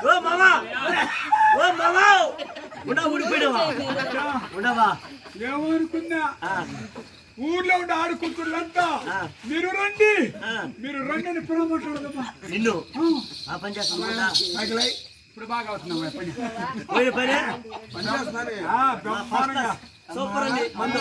ఓ మామా ఊడిపోయావా ఉండవా ఏమనుకున్నా ఊర్లో ఉండి ఆడుకుంటున్నంతా మీరు రండి అని పిలవమంటాడమ్మా నిన్ను ఆ పని చేస్తున్నా ఇప్పుడు బాగా అవుతున్నావు పని సూపర్ అండి మందు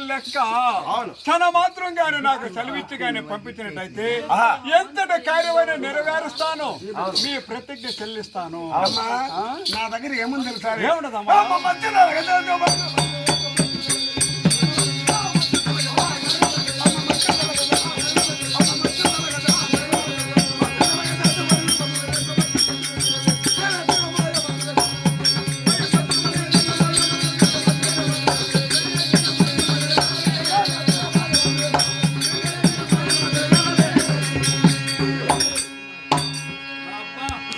లెక్క తన మాత్రంగానే నాకు సెలవిచ్చిగానే పంపించినట్టయితే ఎంతటి కార్యమైన నెరవేరుస్తాను మీ ప్రతిజ్ఞ చెల్లిస్తాను నా దగ్గర ఏముంది తెలుసా ఏముండదమ్మా